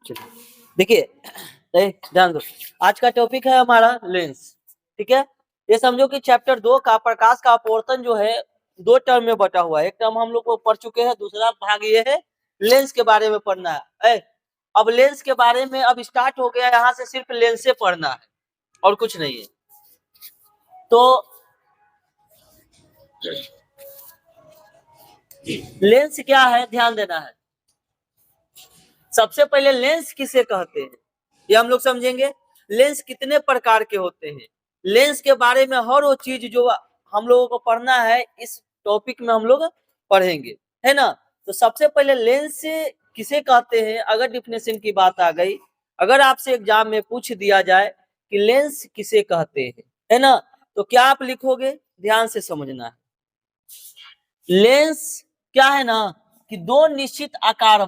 चलिए देखिए, ध्यान दो। आज का टॉपिक है हमारा लेंस। ठीक है, ये समझो कि चैप्टर 2 का प्रकाश का अपवर्तन जो है 2 टर्म में बटा हुआ है। एक टर्म हम लोग को पढ़ चुके हैं, दूसरा भाग ये है लेंस के बारे में पढ़ना है। अब लेंस के बारे में अब स्टार्ट हो गया, यहाँ से सिर्फ लेंस से पढ़ना है और कुछ नहीं है। तो लेंस क्या है, ध्यान देना है। सबसे पहले लेंस किसे कहते हैं ये हम लोग समझेंगे। लेंस कितने प्रकार के होते हैं, लेंस के बारे में हर वो चीज जो हम लोगों को पढ़ना है इस टॉपिक में हम लोग पढ़ेंगे, है ना। तो सबसे पहले लेंस किसे कहते हैं, अगर डिफिनेशन की बात आ गई, अगर आपसे एग्जाम में पूछ दिया जाए कि लेंस किसे कहते हैं, है ना, तो क्या आप लिखोगे, ध्यान से समझना है। लेंस क्या है ना कि दो निश्चित आकार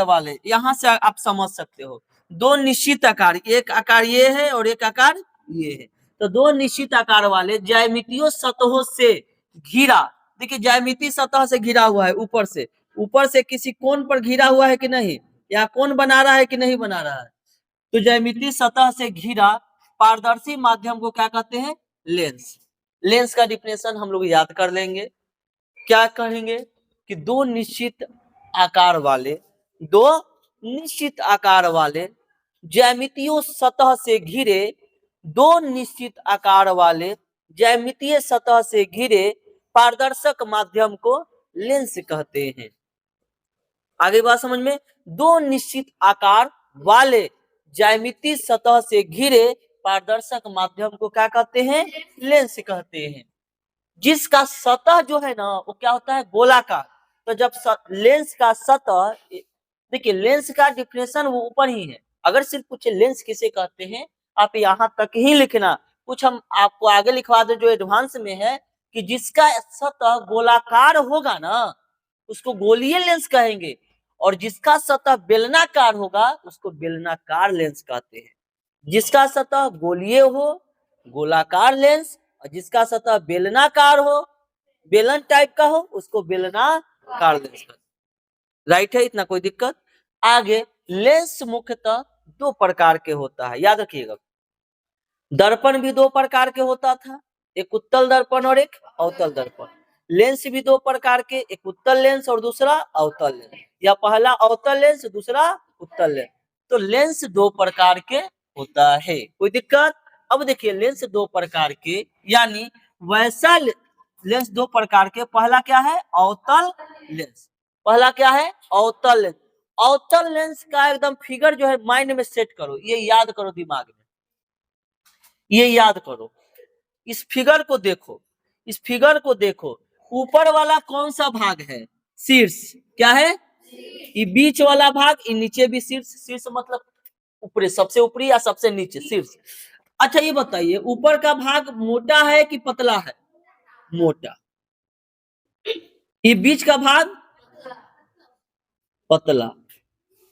वाले, यहां से आप समझ सकते हो, दो निश्चित आकार, एक आकार ये है और एक आकार ये है। तो दो निश्चित आकार वाले ज्यामितीय सतहों से घिरा, देखिए ज्यामितीय सतह से घिरा हुआ है, ऊपर से किसी कोण पर घिरा हुआ है कि नहीं, या कोण बना रहा है कि नहीं बना रहा है। तो ज्यामितीय सतह से घिरा पारदर्शी माध्यम को क्या कहते हैं, लेंस। लेंस का डिफिनेशन हम लोग याद कर लेंगे, क्या कहेंगे कि दो निश्चित आकार वाले ज्यामितीय सतह से घिरे, दो निश्चित आकार वाले ज्यामितीय सतह से घिरे पारदर्शक माध्यम को लेंस कहते हैं। आगे बात समझ में, दो निश्चित आकार वाले ज्यामितीय सतह से घिरे पारदर्शक माध्यम को क्या कहते हैं, लेंस कहते हैं। जिसका सतह जो है ना वो क्या होता है, गोलाकार। तो जब लेंस का सतह, देखिए लेंस का डिफिनेशन वो ऊपर ही है, अगर सिर्फ पूछे लेंस किसे कहते हैं आप यहां तक ही लिखना, कुछ हम आपको आगे लिखवा दे जो एडवांस में है कि जिसका सतह गोलाकार होगा ना उसको गोलीय लेंस कहेंगे, और जिसका सतह बेलनाकार होगा उसको बेलनाकार लेंस कहते हैं। जिसका सतह गोलीय हो गोलाकार लेंस, और जिसका सतह बेलनाकार हो, बेलन टाइप का हो, उसको बेलनाकार लेंस कहते हैं। राइट है, इतना कोई दिक्कत। आगे लेंस मुख्यतः दो प्रकार के होता है, याद रखिएगा। दर्पण भी दो प्रकार के होता था, एक उत्तल दर्पण और एक अवतल दर्पण। लेंस भी दो प्रकार के, एक उत्तल लेंस और दूसरा अवतल लेंस, या पहला अवतल लेंस दूसरा उत्तल लेंस। तो लेंस दो प्रकार के होता है, कोई दिक्कत। अब देखिए लेंस दो प्रकार के, यानी वैसा लेंस दो प्रकार के, पहला क्या है, अवतल लेंस। पहला क्या है, अवतल लेंस। अवतल लेंस का एकदम फिगर जो है माइंड में सेट करो, ये याद करो दिमाग में, ये याद करो। इस फिगर को देखो, इस फिगर को देखो, ऊपर वाला कौन सा भाग है, शीर्ष, क्या है, ये बीच वाला भाग, ये नीचे भी शीर्ष, शीर्ष मतलब ऊपरी, सबसे ऊपरी या सबसे नीचे, शीर्ष। अच्छा ये बताइए ऊपर का भाग मोटा है कि पतला है, मोटा। ये बीच का भाग पतला,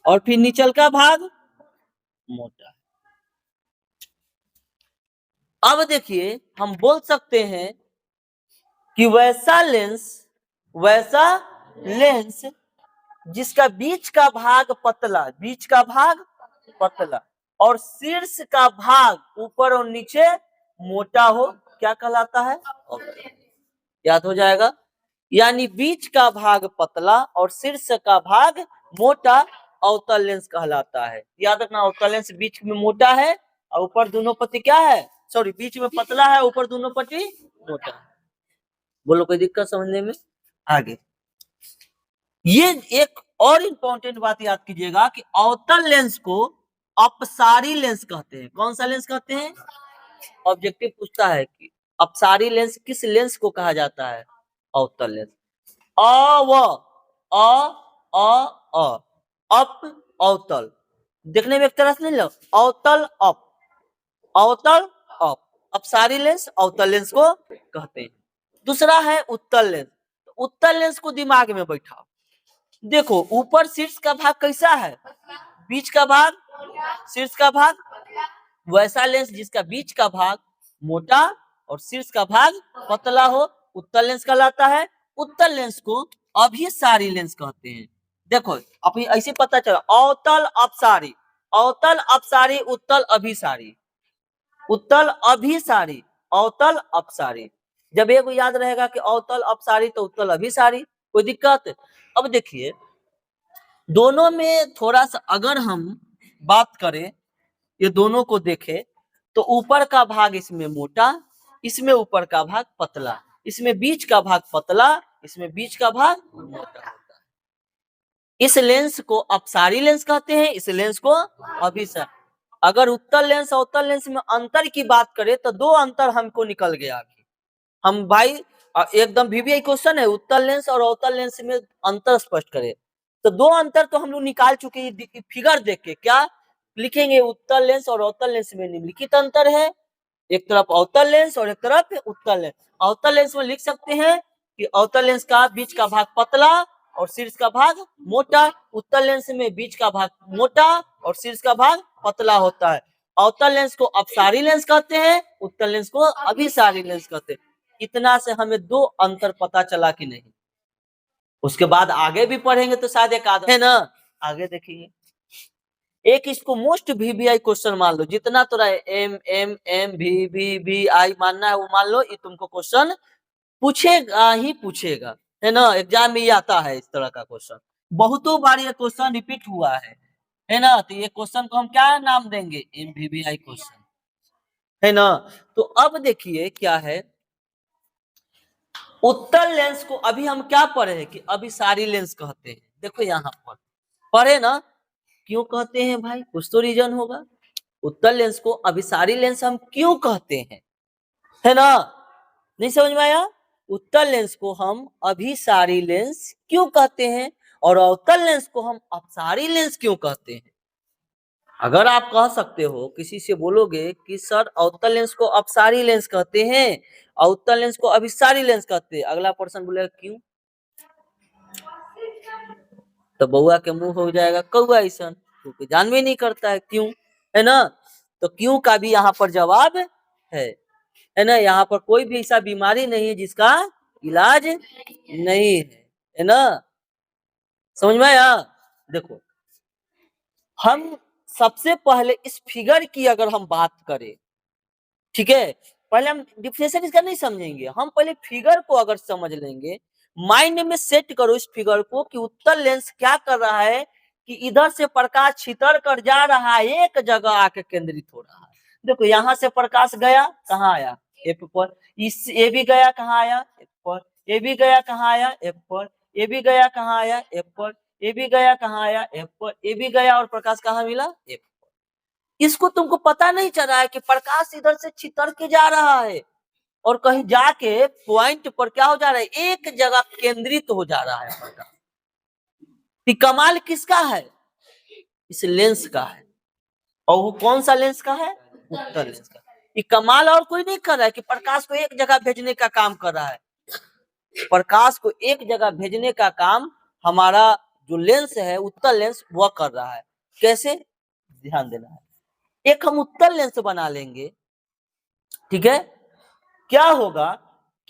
और फिर नीचल का भाग मोटा। अब देखिए हम बोल सकते हैं कि वैसा लेंस जिसका बीच का भाग पतला और शीर्ष का भाग ऊपर और नीचे मोटा हो, क्या कहलाता है, याद हो जाएगा। यानी बीच का भाग पतला और शीर्ष का भाग मोटा अवतल लेंस कहलाता है। याद रखना, अवतल लेंस बीच में मोटा है और ऊपर दोनों पट्टी क्या है, सॉरी बीच में पतला है, ऊपर दोनों पट्टी मोटा है। बोलो कोई दिक्कत समझने में। आगे ये एक और इंपॉर्टेंट बात याद कीजिएगा कि अवतल लेंस को अपसारी लेंस कहते हैं। कौन सा लेंस कहते हैं, ऑब्जेक्टिव पूछता है कि अपसारी लेंस किस लेंस को कहा जाता है, अवतल लेंस। अप अवतल, देखने में एक तरह से नहीं लग, अवतल अप, अवतल अप, अपसारी लेंस अवतल लेंस को कहते हैं। दूसरा है उत्तल लेंस। उत्तल लेंस को दिमाग में बैठाओ, देखो ऊपर शीर्ष का भाग कैसा है, बीच का भाग, शीर्ष का भाग, वैसा लेंस जिसका बीच का भाग मोटा और शीर्ष का भाग पतला हो उत्तल लेंस कहलाता है। उत्तल लेंस को अभिसारी लेंस कहते हैं। देखो अभी ऐसे पता चला, अवतल अपसारी, अवतल अपसारी, उत्तल अभिसारी, उत्तल अभिसारी, अवतल अपसारी। जब एक याद रहेगा कि अवतल अपसारी तो उत्तल अभिसारी, कोई दिक्कत? अब देखिए दोनों में थोड़ा सा अगर हम बात करें, ये दोनों को देखें तो ऊपर का भाग इसमें मोटा, इसमें ऊपर का भाग पतला, इसमें बीच का भाग पतला, इसमें बीच का भाग मोटा होता है। इस लेंस को अपसारी लेंस कहते हैं, इस लेंस को अभिसारी। अगर उत्तल लेंस और उत्तल लेंस में अंतर की बात करें तो दो अंतर हमको निकल गया अभी। हम भाई एकदम वीवीआई क्वेश्चन है, उत्तल लेंस और अवतल लेंस में अंतर स्पष्ट करें, तो दो अंतर तो हम लोग निकाल चुके हैं फिगर देख के। क्या लिखेंगे? उत्तल लेंस और अवतल लेंस में निम्नलिखित अंतर है, एक तरफ अवतल लेंस और एक तरफ उत्तल लेंस। अवतल लेंस में लिख सकते हैं कि अवतल लेंस का बीच का भाग पतला और शीर्ष का भाग मोटा, उत्तल लेंस में बीच का भाग मोटा और शीर्ष का भाग पतला होता है। अवतल लेंस को अपसारी लेंस कहते हैं, उत्तल लेंस को अभिसारी लेंस कहते हैं। इतना से हमें दो अंतर पता चला कि नहीं? उसके बाद आगे भी पढ़ेंगे तो शायद एक आधा है ना। आगे देखिए, एक इसको मोस्ट वीवीआई क्वेश्चन मान लो, जितना तो एम एम एम वी आई मानना है वो मान लो, ये तुमको क्वेश्चन पूछेगा ही पूछेगा, है ना। एग्जाम में ये आता है इस तरह का क्वेश्चन, बहुतों बार ये क्वेश्चन रिपीट हुआ है ना। तो ये क्वेश्चन को हम क्या नाम देंगे? एमवीवीआई क्वेश्चन, है ना। तो अब देखिए क्या है, उत्तल लेंस को अभी हम क्या पढ़े हैं कि अभिसारी लेंस कहते हैं। देखो यहाँ पर पढ़े ना, क्यों कहते हैं भाई? कुछ तो रीजन होगा। उत्तल लेंस को अभिसारी लेंस हम क्यों कहते हैं, है ना। नहीं समझ में आया? उत्तल लेंस को हम अभिसारी लेंस क्यों कहते हैं और अवतल लेंस को हम अपसारी लेंस क्यों कहते हैं? अगर आप कह सकते हो, किसी से बोलोगे कि सर अवतल लेंस को अपसारी लेंस कहते हैं, अवतल लेंस को अभिसारी लेंस कहते हैं, अगला पर्सन बोलेगा क्यों, तो बउआ के मुंह हो जाएगा कौआ ऐसा, क्योंकि जानवे नहीं करता है क्यों, है ना। तो क्यों का भी यहाँ पर जवाब है ना। यहाँ पर कोई भी ऐसा बीमारी नहीं है जिसका इलाज नहीं है ना। समझ में आया? देखो हम सबसे पहले इस फिगर की अगर हम बात करें, ठीक है, पहले हम डिफिनेशन इसका नहीं समझेंगे, हम पहले फिगर को अगर समझ लेंगे, माइंड में सेट करो इस फिगर को कि उत्तल लेंस क्या कर रहा है कि इधर से प्रकाश छितर कर जा रहा है, एक जगह आके केंद्रित हो रहा है। देखो यहाँ से प्रकाश गया, कहाँ आया? एफ पर। इस ए भी गया, कहाँ आया? एफ पर। ए भी गया, कहाँ आया? एफ पर। ए भी गया, कहाँ आया? एफ पर। ए भी गया, कहाँ आया? एफ पर। ए भी गया और प्रकाश कहाँ मिला? एफ। इसको तुमको पता नहीं चल रहा है कि प्रकाश इधर से छितर के जा रहा है और कहीं जाके पॉइंट पर क्या हो जा रहा है? एक जगह केंद्रित हो जा रहा है प्रकाश। कमाल किसका है? इस लेंस का है। और वो कौन सा लेंस का है? उत्तल लेंस का। ये कमाल और कोई नहीं कर रहा है कि प्रकाश को एक जगह भेजने का काम कर रहा है। प्रकाश को एक जगह भेजने का काम हमारा जो लेंस है उत्तल लेंस वह कर रहा है। कैसे? ध्यान देना है। एक हम उत्तल लेंस बना लेंगे, ठीक है। क्या होगा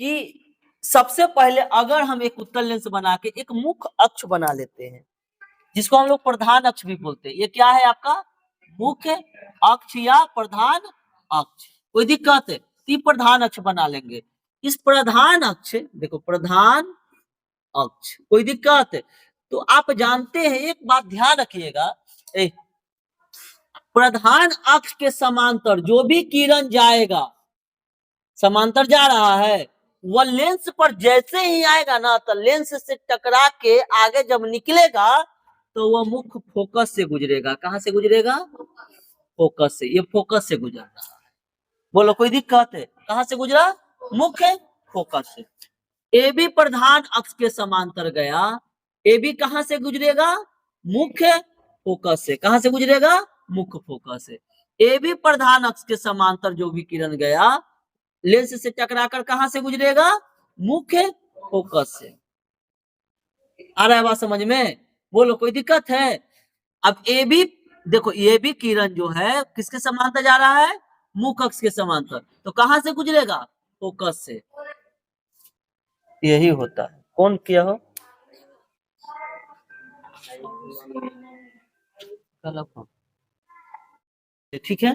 कि सबसे पहले अगर हम एक उत्तल लेंस बना के एक मुख्य अक्ष बना लेते हैं, जिसको हम लोग प्रधान अक्ष भी बोलते हैं। ये क्या है आपका? मुख्य अक्ष या प्रधान अक्ष। कोई दिक्कत है? प्रधान अक्ष बना लेंगे। इस प्रधान अक्ष, देखो प्रधान अक्ष, कोई दिक्कत है? तो आप जानते हैं, एक बात ध्यान रखिएगा, प्रधान अक्ष के समांतर जो भी किरण जाएगा, समांतर जा रहा है, वह लेंस पर जैसे ही आएगा ना, तो लेंस से टकरा के आगे जब निकलेगा तो वह मुख्य फोकस से गुजरेगा। कहां से गुजरेगा? फोकस से। ये फोकस से गुजर रहा है। बोलो कोई दिक्कत है? कहां से गुजरा? मुख्य फोकस से। ए बी प्रधान अक्ष के समांतर गया, ए बी कहां से गुजरेगा? मुख्य फोकस से। कहां से गुजरेगा? मुख्य फोकस से। ए बी प्रधान अक्ष के समांतर जो भी किरण गया, लेंस से टकराकर कहां से गुजरेगा? मुख्य फोकस से। आ रहा है बात समझ में? बोलो कोई दिक्कत है? अब ए बी, देखो ये भी किरण जो है किसके समांतर जा रहा है? मुख्य अक्ष के समांतर। तो कहां से गुजरेगा? फोकस से। यही होता है। कौन किया हो? ठीक है,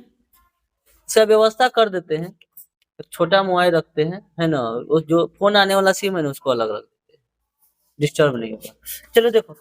इसका व्यवस्था कर देते हैं, एक छोटा मोबाइल रखते हैं, है ना, वो जो फोन आने वाला सिम है ना उसको अलग रख देते हैं, डिस्टर्ब नहीं होगा। चलो देखो,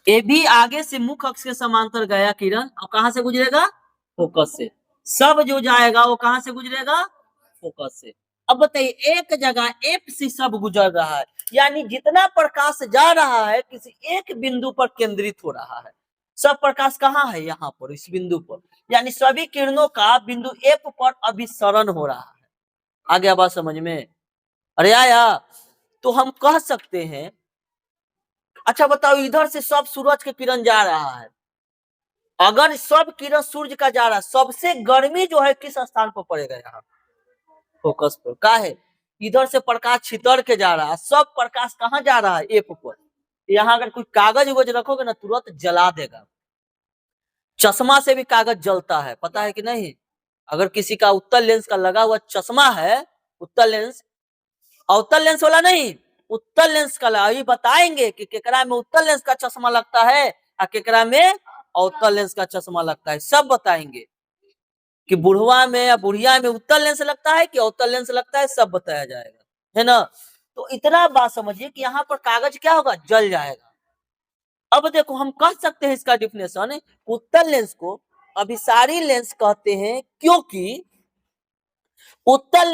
ए भी आगे से मुख्य अक्ष के समांतर गया किरण, और कहां से गुजरेगा? फोकस से। सब जो जाएगा वो कहां से गुजरेगा? फोकस से। अब बताइए, एक जगह एफ से सब गुजर रहा है, यानी जितना प्रकाश जा रहा है किसी एक बिंदु पर केंद्रित हो रहा है। सब प्रकाश कहाँ है? यहाँ पर, इस बिंदु पर, यानी सभी किरणों का बिंदु एफ पर अभिसरण हो रहा है। आ गया बात समझ में? अरे आया, तो हम कह सकते हैं, अच्छा बताओ, इधर से सब सूरज के किरण जा रहा है, अगर सब किरण सूर्य का जा रहा है, सबसे गर्मी जो है किस स्थान पर पड़ेगा? यहाँ फोकस पर। का है? इधर से प्रकाश छितर के जा रहा है, सब प्रकाश कहाँ जा रहा है? एफ पर। यहाँ अगर कोई कागज उगज रखोगे ना, तुरंत जला देगा। चश्मा से भी कागज जलता है, पता है कि नहीं? अगर किसी का उत्तल लेंस का लगा हुआ चश्मा है, उत्तल लेंस, अवतल लेंस वाला नहीं, उत्तल लेंस का, अभी बताएंगे कि केकरा में उत्तल लेंस का चश्मा लगता है और केकरा में अवतल लेंस का चश्मा लगता है, सब बताएंगे। कि बुढ़वा में या बुढ़िया में उत्तल लेंस लगता है कि अवतल लेंस लगता है, सब बताया जाएगा, है ना। तो इतना बात समझिए कि यहाँ पर कागज क्या होगा? जल जाएगा। अब देखो, हम कह सकते हैं इसका डिफिनेशन, उत्तल लेंस को अभिसारी लेंस कहते हैं, क्योंकि उत्तल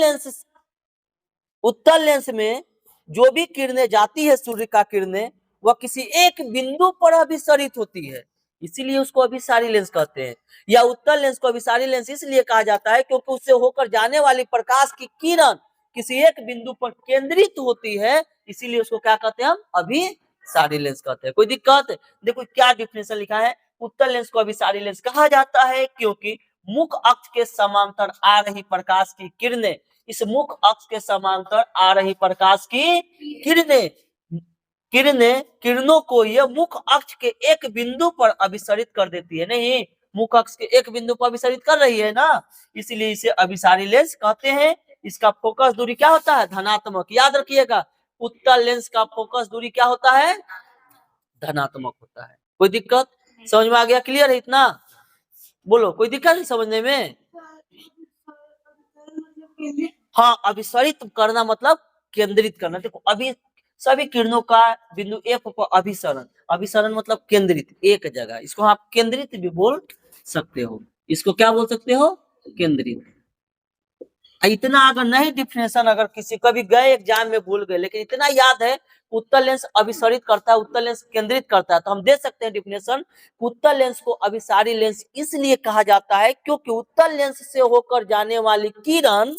लेंस में जो भी किरणें जाती है, सूर्य का किरणें, वह किसी एक बिंदु पर अभिसरित होती है, इसीलिए उसको अभिसारी लेंस कहते हैं। या उत्तल लेंस को अभिसारी लेंस इसलिए कहा जाता है क्योंकि उससे होकर जाने वाली प्रकाश की किरण किसी एक बिंदु पर केंद्रित होती है, इसीलिए उसको क्या कहते हैं? हम अभिसारी लेंस कहते हैं। कोई दिक्कत? देखो क्या डिफिनेशन लिखा है, उत्तल लेंस को अभिसारी लेंस कहा जाता है क्योंकि मुख्य अक्ष के समांतर आ रही प्रकाश की किरणें, इस मुख्य अक्ष के समांतर आ रही प्रकाश की किरणों को यह मुख्य अक्ष के एक बिंदु पर अभिसरित कर देती है। नहीं, मुख्य अक्ष के एक बिंदु पर अभिसरित कर रही है ना, इसलिए इसे अभिसारी लेंस कहते हैं। इसका फोकस दूरी क्या होता है? धनात्मक। याद रखिएगा, उत्तल लेंस का फोकस दूरी क्या होता है? धनात्मक होता है। कोई दिक्कत? समझ में आ गया? क्लियर है इतना? बोलो, कोई दिक्कत है समझने में? हाँ, अभिसरित करना मतलब केंद्रित करना। देखो, अभी सभी किरणों का बिंदु एफ पर अभिसरण मतलब केंद्रित, एक जगह, इसको आप केंद्रित भी बोल सकते हो। इसको क्या बोल सकते हो? केंद्रित। इतना अगर नहीं डिफिनेशन, अगर किसी कभी गए एग्जाम में भूल गए, लेकिन इतना याद है, उत्तल लेंस अभिसरित करता है, उत्तल लेंस केंद्रित करता है, तो हम दे सकते हैं डिफिनेशन, उत्तल लेंस को अभिसारी लेंस इसलिए कहा जाता है क्योंकि उत्तल लेंस से होकर जाने वाली किरण,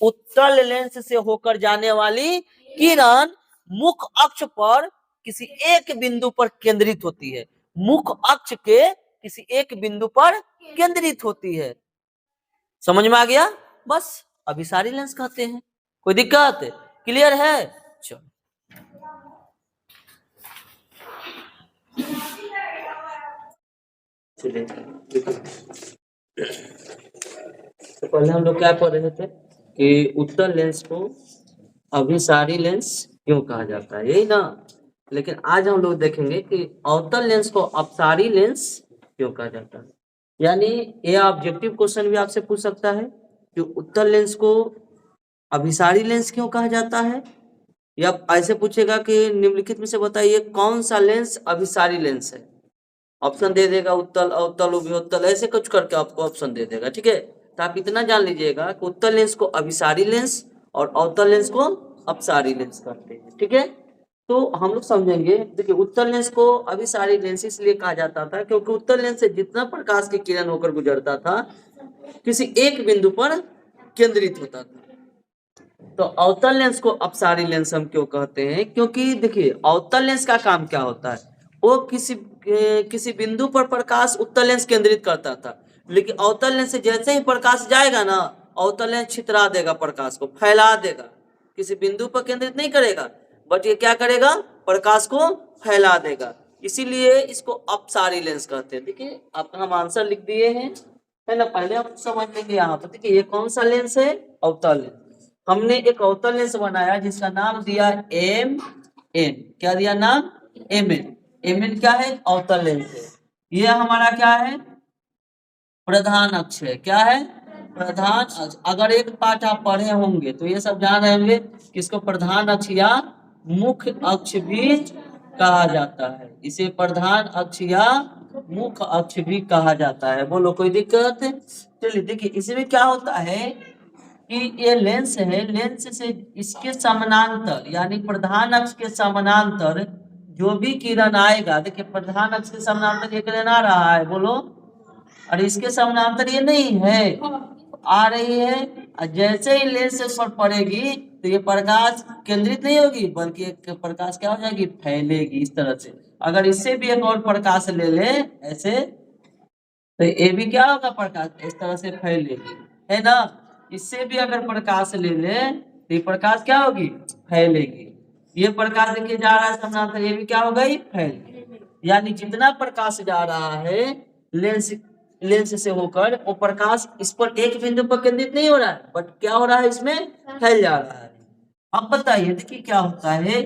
उत्तल लेंस से होकर जाने वाली किरण मुख्य अक्ष पर किसी एक बिंदु पर केंद्रित होती है, मुख्य अक्ष के किसी एक बिंदु पर केंद्रित होती है। समझ में आ गया? बस अभिसारी लेंस कहते हैं। कोई दिक्कत? क्लियर है? चलो, तो पहले हम लोग क्या पढ़ रहे थे कि उत्तल लेंस को अभिसारी लेंस क्यों कहा जाता है, यही ना। लेकिन आज हम लोग देखेंगे कि अवतल लेंस को अपसारी लेंस क्यों कहा जाता है। यानी ये ऑब्जेक्टिव क्वेश्चन भी आपसे पूछ सकता है कि उत्तल लेंस को अभिसारी लेंस क्यों कहा जाता है, या ऐसे पूछेगा कि निम्नलिखित में से बताइए कौन सा लेंस अभिसारी लेंस है। ऑप्शन दे देगा, उत्तल, अवतल, उभयोत्तल, ऐसे कुछ करके आपको ऑप्शन दे देगा। ठीक है, तो आप इतना जान लीजिएगा कि उत्तल लेंस को अभिसारी लेंस और अवतल लेंस को अपसारी लेंस कहते हैं। ठीक है, तो हम लोग समझेंगे। देखिए, उत्तल लेंस को अभिसारी लेंस इसलिए कहा जाता था क्योंकि उत्तल लेंस से जितना प्रकाश की किरण होकर गुजरता था किसी एक बिंदु पर केंद्रित होता था। तो अवतल लेंस को अपसारी लेंस हम क्यों कहते हैं? क्योंकि देखिए, अवतल लेंस का काम क्या होता है, वो किसी बिंदु पर प्रकाश उत्तल लेंस केंद्रित करता था, लेकिन अवतल लेंस से जैसे ही प्रकाश जाएगा ना, अवतल लेंस छितरा देगा, प्रकाश को फैला देगा, किसी बिंदु पर केंद्रित नहीं करेगा, बट ये क्या करेगा? प्रकाश को फैला देगा, इसीलिए इसको अपसारी लेंस कहते हैं। देखिए, आपका हम आंसर लिख दिए हैं, है ना। पहले आप समझ लेंगे यहाँ पर। देखिए, ये कौन सा लेंस है? अवतल लेंस। हमने एक अवतल लेंस बनाया जिसका नाम दिया एम एन। क्या दिया नाम? M N. ए मीन क्या है, अवतल लेंस है। ये हमारा क्या है, प्रधान अक्ष है। क्या है, प्रधान अक्ष। अगर एक पाठ आप पढ़े होंगे तो ये सब जान रहे होंगे कि इसको प्रधान अक्ष या मुख्य अक्ष भी कहा जाता है। इसे प्रधान अक्ष या मुख्य अक्ष भी कहा जाता है। बोलो कोई दिक्कत। चलिए देखिए इसमें क्या होता है कि ये लेंस है, लेंस से इसके समानांतर यानी प्रधान अक्ष के समानांतर जो भी किरण आएगा, देखिए प्रधान अक्ष के समानांतर ये किरण आ रहा है, बोलो, और इसके समानांतर ये नहीं है, आ रही है। और जैसे ही लेंस पर पड़ेगी तो ये प्रकाश केंद्रित नहीं होगी, बल्कि एक प्रकाश क्या हो जाएगी, फैलेगी इस तरह से। अगर इससे भी एक और प्रकाश ले ले ऐसे, तो ये भी क्या होगा, प्रकाश इस तरह से फैलेगी, है ना। इससे भी अगर प्रकाश ले ले तो ये प्रकाश क्या होगी, फैलेगी। ये प्रकाश देखिए जा रहा है समानांतर, ये भी क्या हो गई, फैल। यानी जितना प्रकाश जा रहा है लेंस लेंस से होकर, वो प्रकाश इस पर एक बिंदु पर केंद्रित नहीं हो रहा है, बट क्या हो रहा है, इसमें फैल जा रहा है। अब बताइए देखिए क्या होता है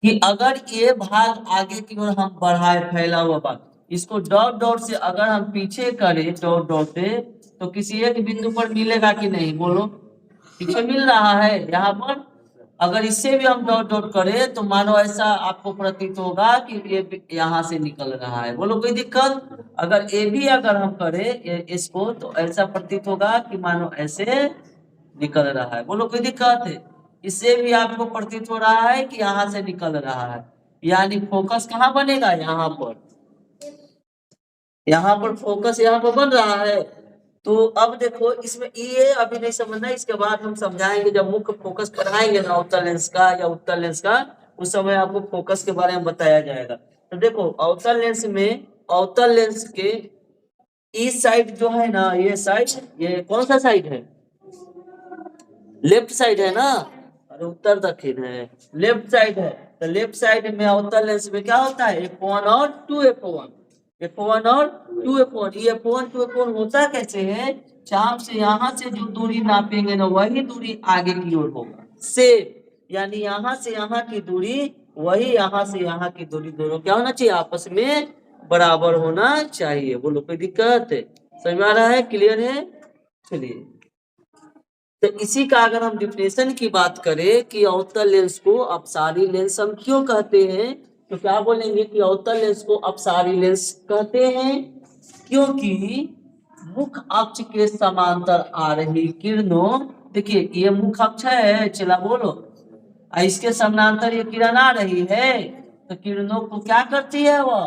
कि अगर ये भाग आगे की ओर हम बढ़ाए, फैला हुआ भाग, इसको डॉट डॉट से अगर हम पीछे करें डॉट डॉट से, तो किसी एक बिंदु पर मिलेगा कि नहीं, बोलो। पीछे मिल रहा है यहाँ पर। अगर इससे भी हम डॉट डॉट करें तो मानो ऐसा आपको प्रतीत होगा कि ये यहाँ से निकल रहा है, बोलो कोई दिक्कत। अगर ये भी अगर हम करें इसको, तो ऐसा प्रतीत होगा कि मानो ऐसे निकल रहा है, बोलो कोई दिक्कत है। इससे भी आपको प्रतीत हो रहा है कि यहाँ से निकल रहा है, यानी फोकस कहाँ बनेगा, यहाँ पर। यहाँ पर फोकस यहाँ पर बन रहा है। तो अब देखो इसमें ये अभी नहीं समझना, इसके बाद हम समझाएंगे जब मुख्य फोकस पढ़ाएंगे ना अवतल लेंस का या उत्तल लेंस का, उस समय आपको फोकस के बारे में बताया जाएगा। तो देखो अवतल लेंस में, अवतल लेंस के इस साइड जो है ना, ये साइड, ये कौन सा साइड है, लेफ्ट साइड है ना, और उत्तर दक्षिण है, लेफ्ट साइड है। तो लेफ्ट साइड में अवतल लेंस में क्या होता है, f1 और 2f1, f1 और 2f1। ये f1 2f1 होता कैसे है, चाप से यहाँ से जो दूरी नापेंगे ना, वही दूरी आगे की ओर होगा, सेम। यानी यहाँ से यहाँ की दूरी वही यहाँ से यहाँ की दूरी, दोनों क्या होना चाहिए, आपस में बराबर होना चाहिए। बोलो कोई दिक्कत है, समझ में आ रहा है, क्लियर है। चलिए तो इसी का अगर हम डिफिनेशन की बात करें कि अवतल लेंस को अपसारी लेंस हम क्यों कहते हैं, तो क्या बोलेंगे कि अवतल लेंस को अपसारी लेंस कहते हैं क्योंकि मुख्य अक्ष के समांतर आ रही किरणों, देखिए ये मुख्य अक्ष है, चला बोलो, इसके समानांतर ये किरण आ रही है, तो किरणों को क्या करती है, वह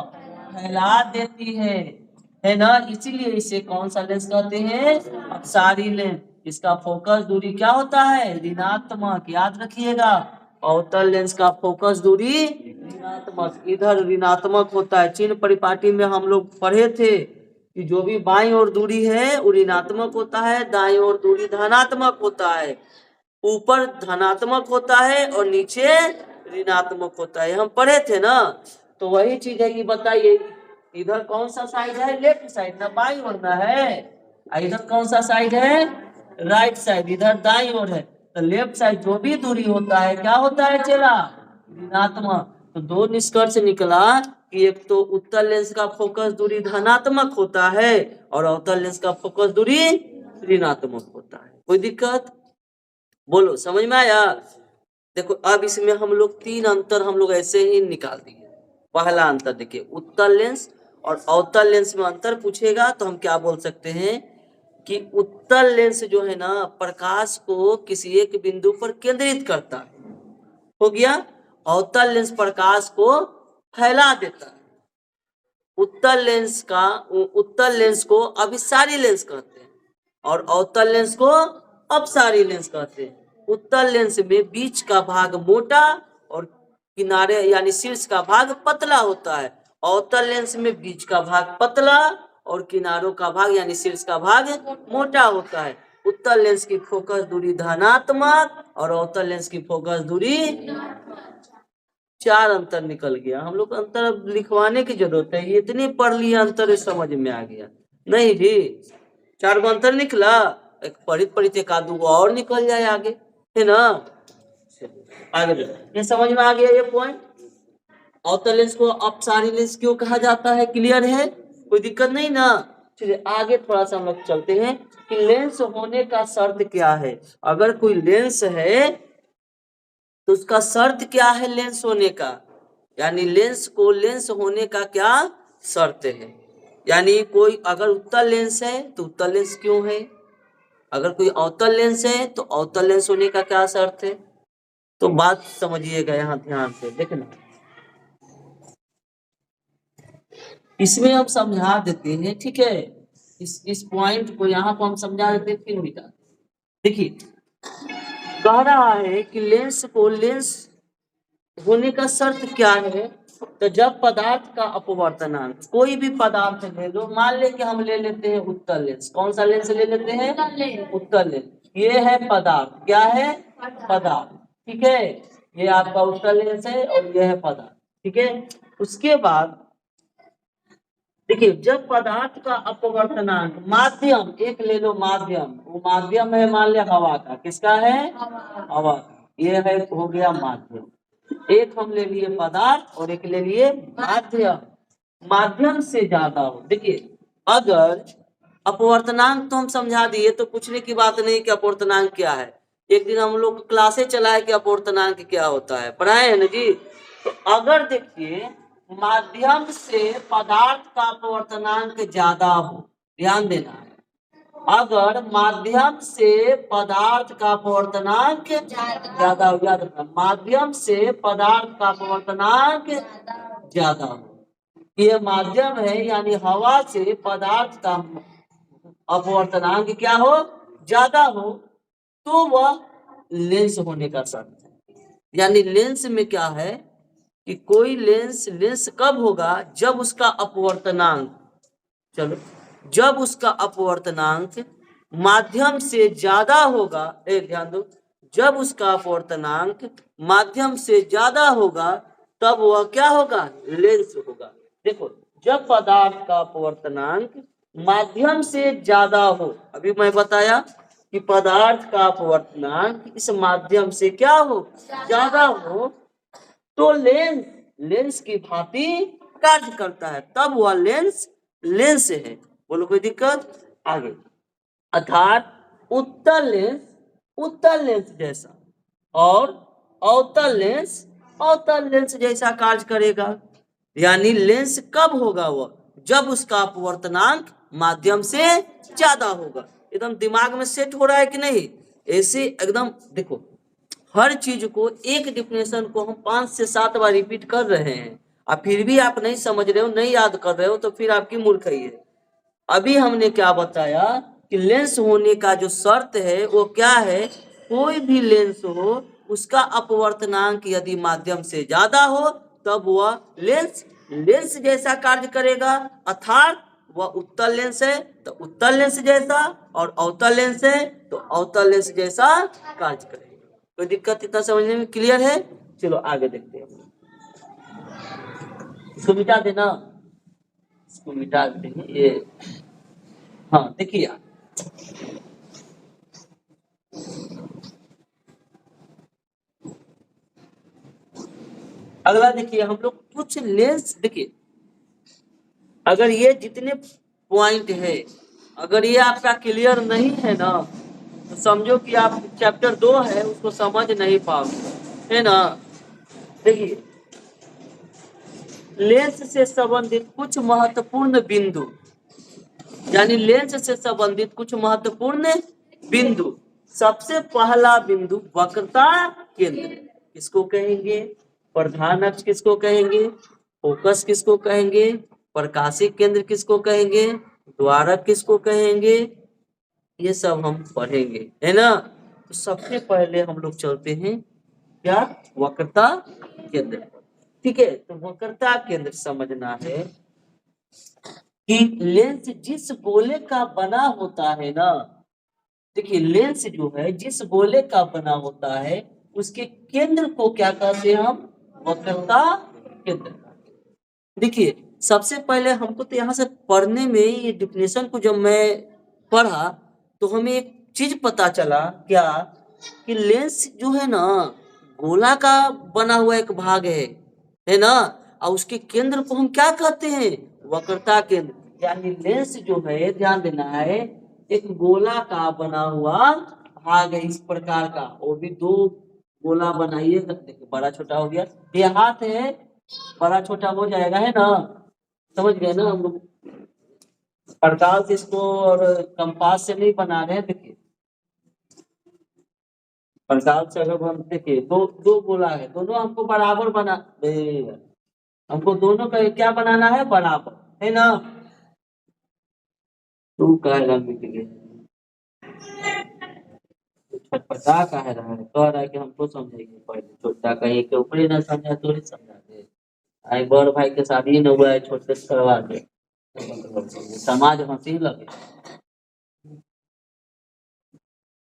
फैला देती है ना। इसीलिए इसे कौन सा लेंस कहते हैं, अपसारी लेंस। इसका फोकस दूरी क्या होता है, ऋणात्मक, याद रखिएगा। अवतल लेंस का फोकस दूरी ऋणात्मक, इधर ऋणात्मक होता है। चिन्ह परिपाटी में हम लोग पढ़े थे कि जो भी बाईं ओर दूरी है वो ऋणात्मक होता है, दाईं ओर दूरी धनात्मक होता है। ऊपर धनात्मक होता है और नीचे ऋणात्मक होता है, हम पढ़े थे ना। तो वही चीज है कि बताइए इधर कौन सा साइड है, लेफ्ट साइड ना, बाईं ओर ना है। इधर कौन सा साइड है, राइट साइड, इधर दाईं ओर है। तो लेफ्ट साइड जो भी दूरी होता है क्या होता है चेला, ऋणात्मक। तो दो निष्कर्ष निकला कि एक तो उत्तल लेंस का फोकस दूरी धनात्मक होता है और अवतल लेंस का फोकस दूरी ऋणात्मक होता है। कोई दिक्कत, बोलो समझ में आया। देखो अब इसमें हम लोग तीन अंतर हम लोग ऐसे ही निकाल दिए। पहला अंतर देखिए, उत्तल लेंस और अवतल लेंस में अंतर पूछेगा तो हम क्या बोल सकते हैं कि उत्तल लेंस जो है ना, प्रकाश को किसी एक बिंदु पर केंद्रित करता है, हो गया। अवतल लेंस प्रकाश को फैला देता है। उत्तल लेंस को अभिसारी लेंस कहते हैं और अवतल लेंस को अपसारी लेंस कहते हैं। उत्तल लेंस में बीच का भाग मोटा और किनारे यानी शीर्ष का भाग पतला होता है। अवतल लेंस में बीच का भाग पतला और किनारों का भाग यानी शीर्ष का भाग मोटा होता है। उत्तल लेंस की फोकस दूरी धनात्मक और अवतल लेंस की फोकस दूरी, चार अंतर निकल गया। हम लोग अंतर अब लिखवाने की जरूरत है, ये इतनी पढ़ लिया अंतर समझ में आ गया नहीं जी। चार गो अंतर निकला, एक पढ़ित एक आधु और निकल जाए आगे, है ना। आगे ये समझ में आ गया ये पॉइंट। अवतल लेंस को अपसारी लेंस क्यों कहा जाता है? क्लियर है, कोई दिक्कत नहीं ना। चलिए आगे थोड़ा सा हम लोग चलते हैं कि लेंस होने का शर्त क्या है। अगर कोई लेंस है तो उसका शर्त क्या है लेंस होने का, यानी लेंस होने का क्या शर्त है। यानी कोई अगर उत्तल लेंस है तो उत्तल लेंस क्यों है, अगर कोई अवतल लेंस है तो अवतल लेंस होने का क्या शर्त है। तो बात समझिएगा यहाँ ध्यान से देखना, इसमें हम समझा देते हैं, ठीक है। इस पॉइंट को यहाँ को हम समझा देते हैं फिर मिटा। देखिए कह रहा है कि लेंस होने का शर्त क्या है। तो जब पदार्थ का अपवर्तनांक, कोई भी पदार्थ ले लो, मान ले कि हम ले लेते हैं उत्तल लेंस। कौन सा लेंस ले लेते हैं? उत्तल लेंस। ये है पदार्थ, क्या है? पदार्थ, ठीक है। ये आपका उत्तल लेंस है और ये है पदार्थ, ठीक है। उसके बाद देखिए जब पदार्थ का अपवर्तनांक, माध्यम एक ले लो, माध्यम, वो माध्यम है मान लिया हवा का, किसका है? हवा का। ये है हो गया माध्यम। एक हम ले लिए पदार्थ और एक ले लिए माध्यम। माध्यम से ज्यादा हो, देखिए अगर अपवर्तनांक तो हम समझा दिए, तो पूछने की बात नहीं कि अपवर्तनांक क्या है। एक दिन हम लोग क्लासे चलाए कि अपवर्तनांक क्या होता है, पढ़ाए है ना जी। तो अगर देखिए माध्यम से पदार्थ का अपवर्तनांक ज्यादा हो, ध्यान देना है, अगर माध्यम से पदार्थ का अपवर्तनांक ज्यादा हो, याद रखना माध्यम से पदार्थ का अपवर्तनांक ज्यादा हो, ये माध्यम है यानी हवा से पदार्थ का अपवर्तनांक क्या हो? ज्यादा हो, तो वह लेंस होने का शर्त है। यानी लेंस में क्या है कि कोई लेंस कब होगा? जब उसका अपवर्तनांक, चलो जब उसका अपवर्तनांक माध्यम से ज्यादा होगा, ध्यान दो, जब उसका अपवर्तनांक माध्यम से ज्यादा होगा तब वह क्या होगा? लेंस होगा। देखो जब पदार्थ का अपवर्तनांक माध्यम से ज्यादा हो, अभी मैं बताया कि पदार्थ का अपवर्तनांक इस माध्यम से क्या हो? ज्यादा हो, तो लेंस की भांति कार्य करता है, तब वह लेंस है। बोलो कोई दिक्कत? आगे अर्थात उत्तल लेंस जैसा और अवतल लेंस जैसा कार्य करेगा। यानी लेंस कब होगा? वह जब उसका अपवर्तनांक माध्यम से ज्यादा होगा। एकदम दिमाग में सेट हो रहा है कि नहीं? ऐसे एकदम देखो, हर चीज को, एक डिफिनेशन को हम 5 से 7 बार रिपीट कर रहे हैं, और फिर भी आप नहीं समझ रहे हो, नहीं याद कर रहे हो, तो फिर आपकी मूर्खई है। अभी हमने क्या बताया कि लेंस होने का जो शर्त है वो क्या है? कोई भी लेंस हो उसका अपवर्तनांक यदि माध्यम से ज्यादा हो तब वह लेंस जैसा कार्य करेगा, अर्थात वह उत्तल लेंस है तो उत्तल लेंस जैसा, और अवतल लेंस है तो अवतल लेंस जैसा कार्य करेगा। कोई दिक्कत इतना समझने में क्लियर है? चलो आगे देखते हैं। इसको मिटा देना, इसको मिटा देंगे ये। हाँ देखिए अगला देखिए, हम लोग कुछ लेंस, देखिए अगर ये जितने पॉइंट है, अगर ये आपका क्लियर नहीं है ना, तो समझो कि आप चैप्टर 2 है उसको समझ नहीं पाओगे, है ना। देखिए लेंस से संबंधित कुछ महत्वपूर्ण बिंदु, यानी लेंस से संबंधित कुछ महत्वपूर्ण बिंदु। सबसे पहला बिंदु वक्रता केंद्र, किसको कहेंगे? प्रधान अक्ष किसको कहेंगे? फोकस किसको कहेंगे? प्रकाशिक केंद्र किसको कहेंगे? द्वारक किसको कहेंगे? ये सब हम पढ़ेंगे, है ना। तो सबसे पहले हम लोग चलते हैं क्या? वक्रता केंद्र, ठीक है। तो वक्रता केंद्र समझना है कि लेंस जिस गोले का बना होता है ना, देखिए लेंस जो है जिस गोले का बना होता है उसके केंद्र को क्या कहते हैं हम? वक्रता केंद्र। देखिए सबसे पहले हमको तो यहाँ से पढ़ने में, ये डिफिनेशन को जब मैं पढ़ा तो हमें एक चीज पता चला, क्या कि लेंस जो है ना गोला का बना हुआ एक भाग है ना। और उसके केंद्र को हम क्या कहते हैं? वक्रता केंद्र। यानी लेंस जो है, ध्यान देना है, एक गोला का बना हुआ भाग है इस प्रकार का। वो भी दो गोला बनाइए, देखिए बड़ा छोटा हो गया, ये हाथ है, बड़ा छोटा हो जाएगा, है ना, समझ गए ना हम लोग। पड़ताल से इसको और कंपास से नहीं बना रहे हैं, देखिए पड़ताल से अगर हम देखिए दो दो गोला है, दोनों हमको बराबर बना, हमको दोनों का क्या बनाना है? बराबर, है ना। तू कह रहा छटपटा कह रहा है, कह रहा है कि हमको समझेंगे पहले, छोटा कहीं के ऊपर ना समझा तो नहीं समझा दे। आई बड़ भाई के शादी न हुआ है, छोटे से करवा दे, समाज हंसी लगे।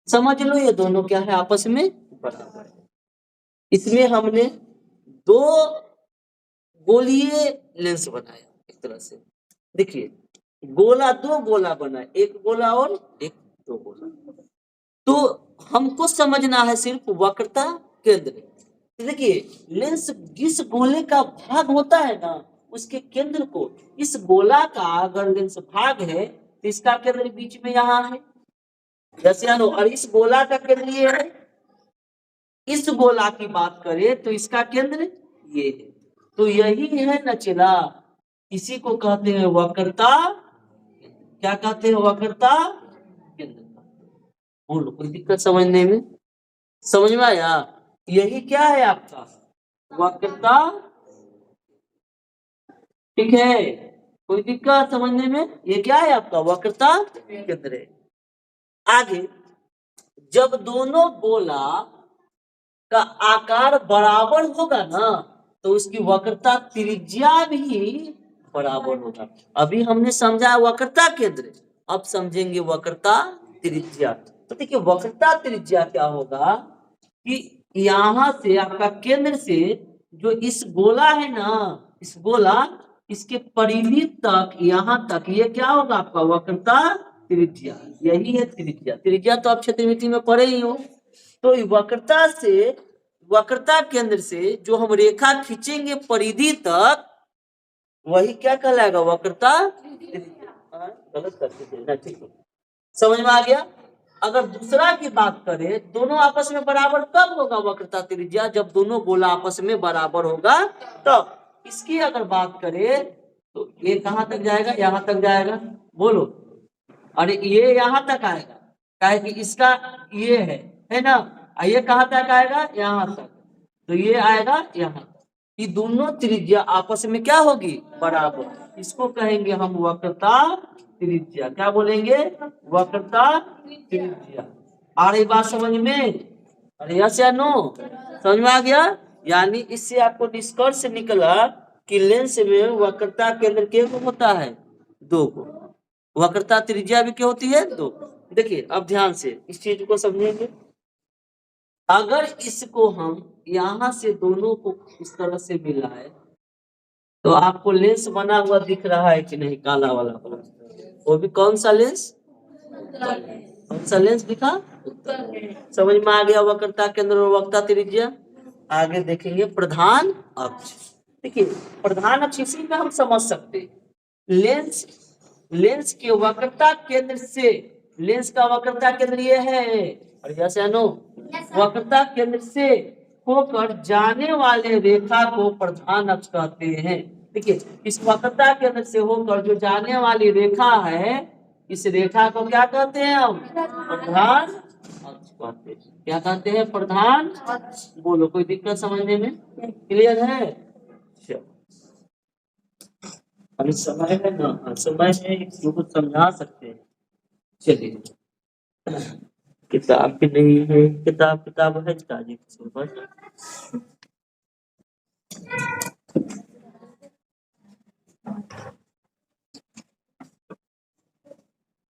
समझ लो ये दोनों क्या है? आपस में बराबर है। इसमें हमने दो गोलीय लेंस बनाया एक तरह से। देखिए गोला, दो गोला बना, एक गोला और एक, दो गोला। तो हमको समझना है सिर्फ वक्रता केंद्र। देखिए लेंस जिस गोले का भाग होता है ना, उसके केंद्र को, इस गोला का अगर लेंस भाग है तो इसका केंद्र बीच में यहाँ है, जैसे और इस गोला का केंद्र ये है। इस गोला की बात करें तो इसका केंद्र ये है। तो यही है नचला, इसी को कहते हैं वक्रता। क्या कहते हैं? वक्रता केंद्र। बोलो कोई दिक्कत समझने में? समझ में आया? यही क्या है आपका? वक्रता। ठीक है, कोई दिक्कत समझने में? ये क्या है आपका? वक्रता केंद्र है। आगे जब दोनों गोला का आकार बराबर होगा ना, तो उसकी वक्रता त्रिज्या भी बराबर होगा। अभी हमने समझा वक्रता केंद्र, अब समझेंगे वक्रता त्रिज्या। तो देखिए वक्रता त्रिज्या क्या होगा कि यहां से आपका केंद्र से जो इस गोला है ना, इस गोला, इसके परिधि तक, यहां तक, ये क्या होगा आपका? वक्रता त्रिज्या। यही है त्रिज्या। त्रिज्या तो आप क्षेत्रमिति में पढ़े ही हो। तो वक्रता से, वक्रता केंद्र से जो हम रेखा खींचेंगे परिधि तक, वही क्या कहलाएगा? वक्रता त्रिज्या। गलत करके देना, ठीक है, समझ में आ गया। अगर दूसरा की बात करें, दोनों आपस में बराबर कब होगा वक्रता त्रिज्या? जब दोनों गोला आपस में बराबर होगा तब। इसकी अगर बात करें तो ये कहां तक जाएगा? यहां तक जाएगा। बोलो, अरे ये यहां तक आएगा, काहे कि इसका ये है ना, ये कहां तक आएगा? यहां तक। तो ये आएगा यहां तक। ये दोनों त्रिज्या आपस में क्या होगी? बराबर। इसको कहेंगे हम वक्रता त्रिज्या। क्या बोलेंगे? वक्रता त्रिज्या। आ रही बात समझ में? अरे यस या नो? समझ में आ गया? यानी इससे आपको निष्कर्ष निकला कि लेंस में वक्रता केंद्र के होता है दो को, वक्रता त्रिज्या भी क्या होती है? दो। देखिए अब ध्यान से इस चीज को समझेंगे। अगर इसको हम यहां से दोनों को इस तरह से मिलाए तो आपको लेंस बना हुआ दिख रहा है कि नहीं? काला वाला, वो भी कौन सा लेंस? कौन सा लेंस दिखा? समझ में आ गया वक्रता केंद्र और वक्रता त्रिज्या। आगे देखेंगे प्रधान अक्ष। देखिए प्रधान अक्ष इसी में हम समझ सकते हैं। लेंस, लेंस के वक्रता केंद्र से, लेंस का वक्रता केंद्र ये है, और जैसे नो वक्रता केंद्र से होकर जाने वाले रेखा को प्रधान अक्ष कहते हैं। देखिए इस वक्रता केंद्र से होकर जो जाने वाली रेखा है, इस रेखा को क्या कहते हैं हम? प्रधान अक्ष कहते हैं। क्या कहते हैं? प्रधान अक्ष। बोलो कोई दिक्कत समझने में? क्लियर है? अभी समय है ना, समय है, इसको कुछ समझा सकते हैं। चलिए किताब भी नहीं है, किताब है ताजी के पास।